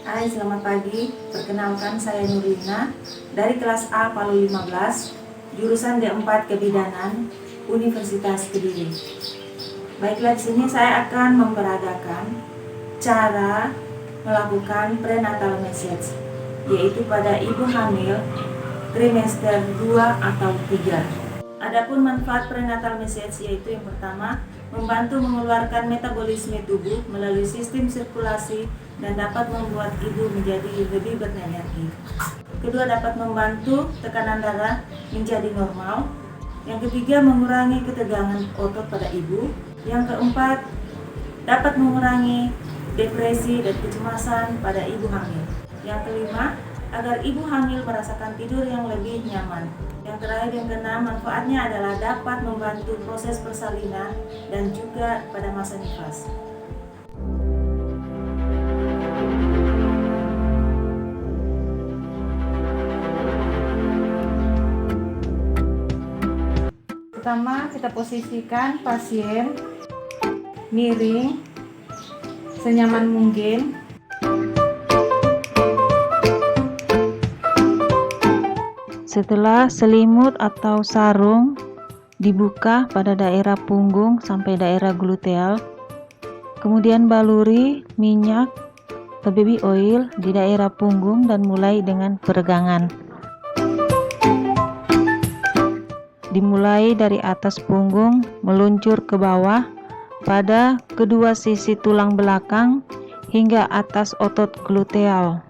Hai, selamat pagi. Perkenalkan, saya Nurlina dari kelas A Palu 15, jurusan D4 Kebidanan, Universitas Kediri. Baiklah, di sini saya akan memperagakan cara melakukan prenatal message, yaitu pada ibu hamil trimester 2 atau 3. Adapun manfaat prenatal message yaitu yang pertama, membantu mengeluarkan metabolisme tubuh melalui sistem sirkulasi dan dapat membuat ibu menjadi lebih berenergi. Kedua, dapat membantu tekanan darah menjadi normal. Yang ketiga, mengurangi ketegangan otot pada ibu. Yang keempat, dapat mengurangi depresi dan kecemasan pada ibu hamil. Yang kelima, agar ibu hamil merasakan tidur yang lebih nyaman. Yang terakhir, yang keenam, manfaatnya adalah dapat membantu proses persalinan dan juga pada masa nifas. Pertama, kita posisikan pasien miring senyaman mungkin. Setelah selimut atau sarung dibuka pada daerah punggung sampai daerah gluteal, kemudian baluri minyak atau baby oil di daerah punggung dan mulai dengan peregangan. Dimulai dari atas punggung meluncur ke bawah pada kedua sisi tulang belakang hingga atas otot gluteal.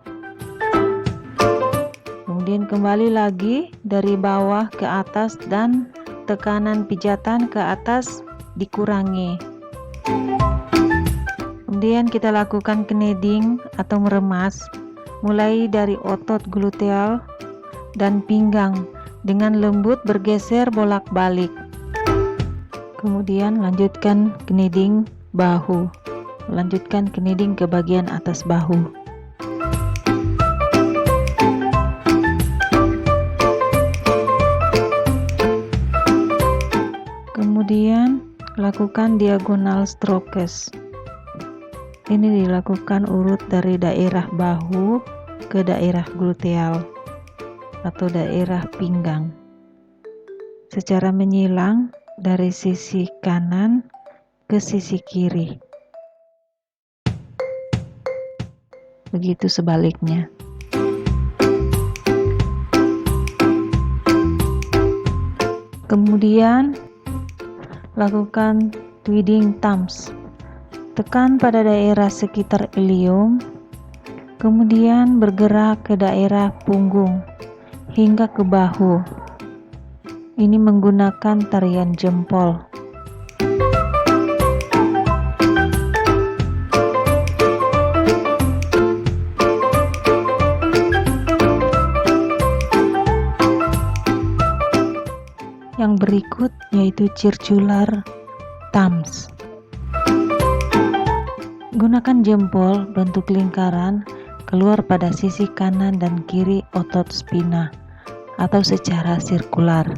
Kemudian kembali lagi dari bawah ke atas dan tekanan pijatan ke atas dikurangi. Kemudian kita lakukan kneading atau meremas mulai dari otot gluteal dan pinggang dengan lembut bergeser bolak-balik. Kemudian lanjutkan kneading bahu. Lanjutkan kneading ke bagian atas bahu. Kemudian lakukan diagonal strokes. Ini dilakukan urut dari daerah bahu ke daerah gluteal atau daerah pinggang secara menyilang dari sisi kanan ke sisi kiri. Begitu sebaliknya. Kemudian lakukan twiddling thumbs. Tekan pada daerah sekitar ilium, kemudian bergerak ke daerah punggung hingga ke bahu. Ini menggunakan tarian jempol. Yang berikut yaitu circular thumbs. Gunakan jempol bentuk lingkaran keluar pada sisi kanan dan kiri otot spina atau secara sirkular.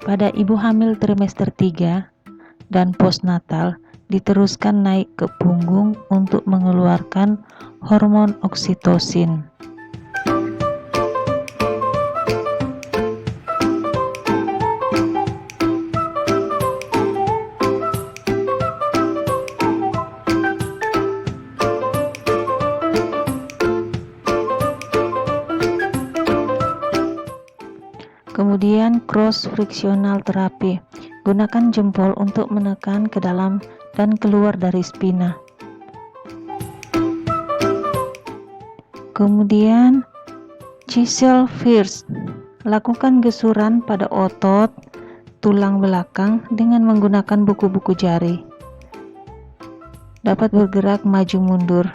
Pada ibu hamil trimester 3 dan postnatal diteruskan naik ke punggung untuk mengeluarkan hormon oksitosin. Kemudian cross frictional therapy. Gunakan jempol untuk menekan ke dalam dan keluar dari spina. Kemudian chisel first. Lakukan gesuran pada otot tulang belakang dengan menggunakan buku-buku jari. Dapat bergerak maju mundur.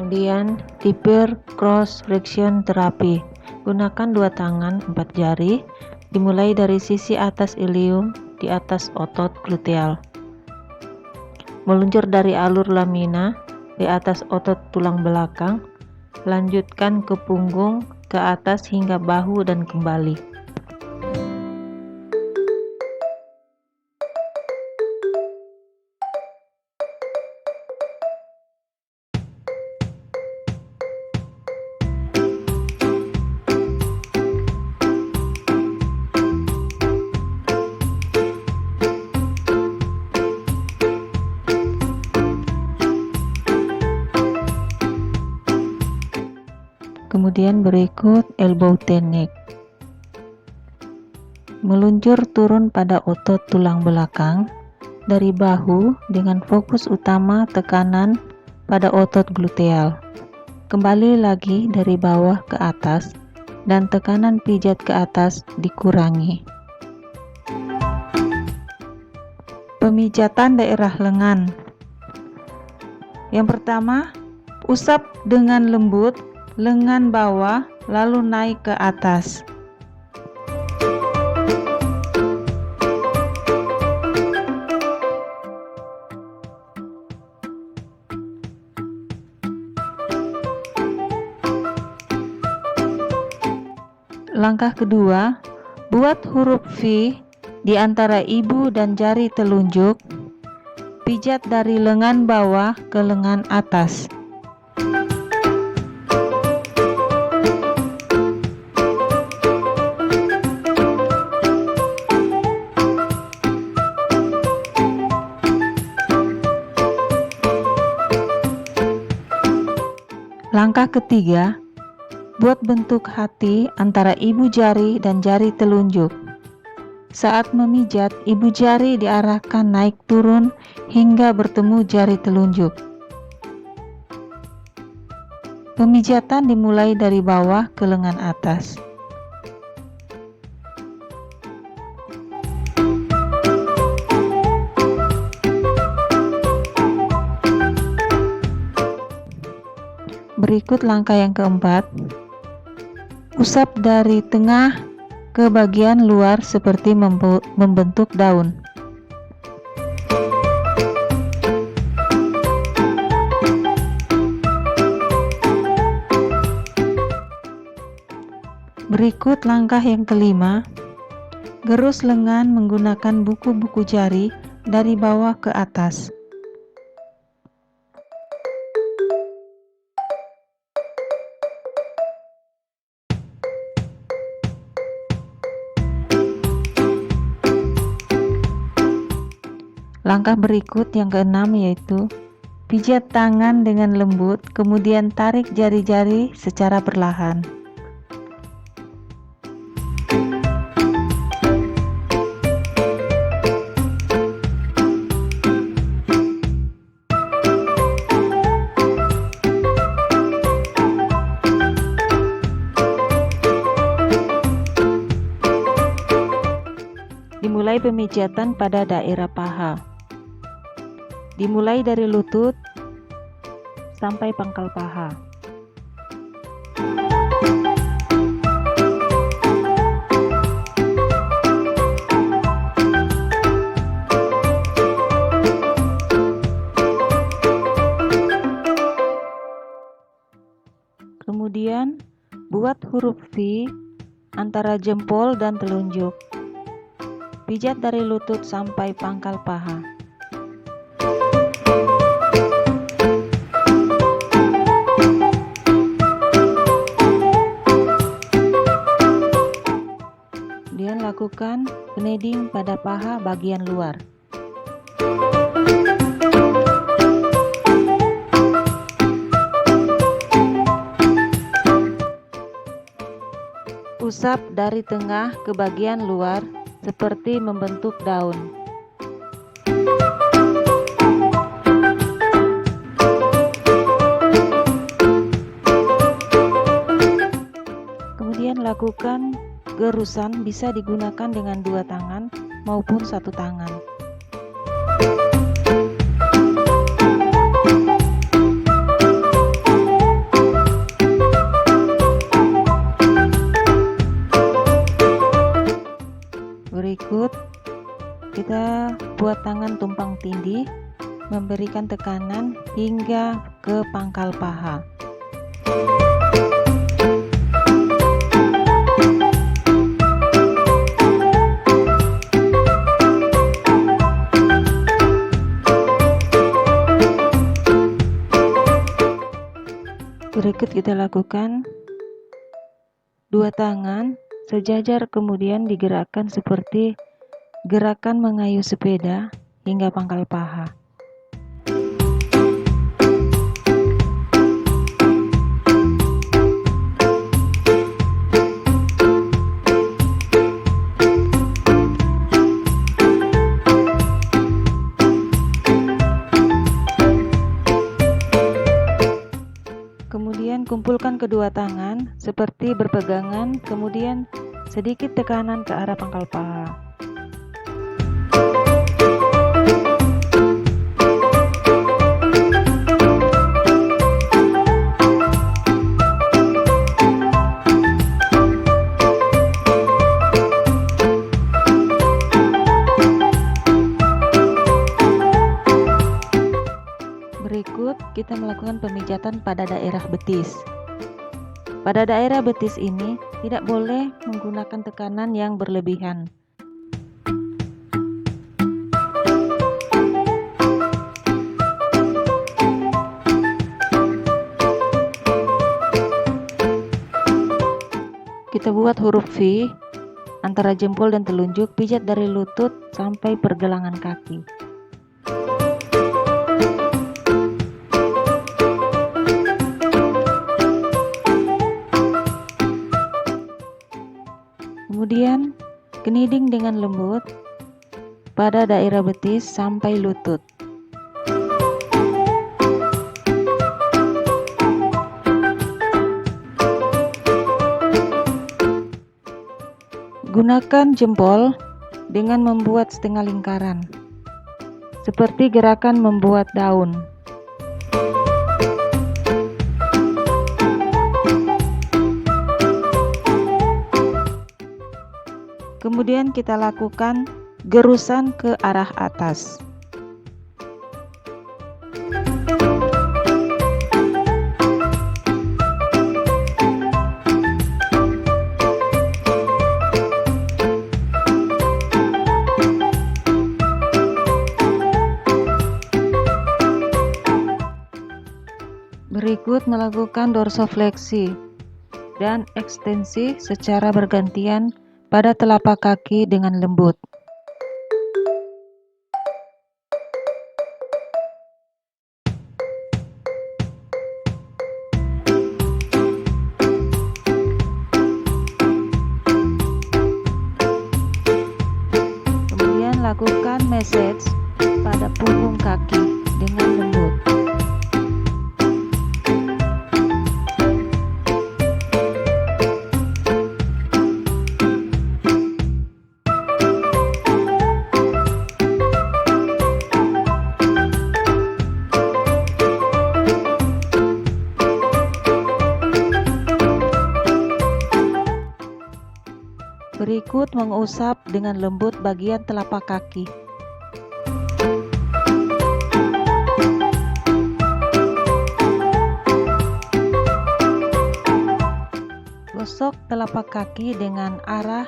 Kemudian Deeper cross friction therapy. Gunakan dua tangan 4 jari, dimulai dari sisi atas ilium di atas otot gluteal. Meluncur dari alur lamina di atas otot tulang belakang, lanjutkan ke punggung, ke atas hingga bahu dan kembali. Kemudian berikut elbow technique. Meluncur turun pada otot tulang belakang dari bahu dengan fokus utama tekanan pada otot gluteal. Kembali lagi dari bawah ke atas dan tekanan pijat ke atas dikurangi. Pemijatan daerah lengan. Yang pertama, usap dengan lembut lengan bawah lalu naik ke atas. Langkah kedua, buat huruf V di antara ibu dan jari telunjuk. Pijat dari lengan bawah ke lengan atas. Langkah ketiga, buat bentuk hati antara ibu jari dan jari telunjuk. Saat memijat, ibu jari diarahkan naik turun hingga bertemu jari telunjuk. Pemijatan dimulai dari bawah ke lengan atas. Berikut langkah yang keempat. Usap dari tengah ke bagian luar seperti membentuk daun. Berikut langkah yang kelima. Gerus lengan menggunakan buku-buku jari dari bawah ke atas. Langkah berikut yang keenam yaitu pijat tangan dengan lembut, kemudian tarik jari-jari secara perlahan. Dimulai pemijatan pada daerah paha. Dimulai dari lutut sampai pangkal paha. Kemudian buat huruf V antara jempol dan telunjuk. Pijat dari lutut sampai pangkal paha. Kemudian lakukan kneading pada paha bagian luar. Usap dari tengah ke bagian luar seperti membentuk daun. Kemudian lakukan gerusan, bisa digunakan dengan dua tangan maupun satu tangan. Berikut kita buat tangan tumpang tindih, memberikan tekanan hingga ke pangkal paha. Berikut kita lakukan dua tangan sejajar, kemudian digerakkan seperti gerakan mengayuh sepeda hingga pangkal paha. Kemudian kumpulkan kedua tangan seperti berpegangan, kemudian sedikit tekanan ke arah pangkal paha. Berikut kita melakukan pemijatan pada daerah betis. Pada daerah betis ini tidak boleh menggunakan tekanan yang berlebihan. Kita buat huruf V antara jempol dan telunjuk, pijat dari lutut sampai pergelangan kaki. Kemudian kneading dengan lembut pada daerah betis sampai lutut. Gunakan jempol dengan membuat setengah lingkaran, seperti gerakan membuat daun. Kemudian kita lakukan gerusan ke arah atas. Berikut melakukan dorsofleksi dan ekstensi secara bergantian pada telapak kaki dengan lembut. Kemudian lakukan massage pada punggung kaki dengan lembut. Berikut mengusap dengan lembut bagian telapak kaki. Gosok telapak kaki dengan arah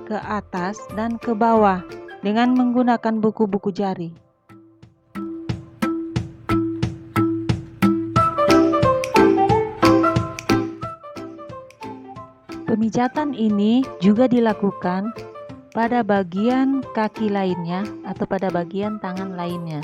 ke atas dan ke bawah dengan menggunakan buku-buku jari. Pemijatan ini juga dilakukan pada bagian kaki lainnya atau pada bagian tangan lainnya.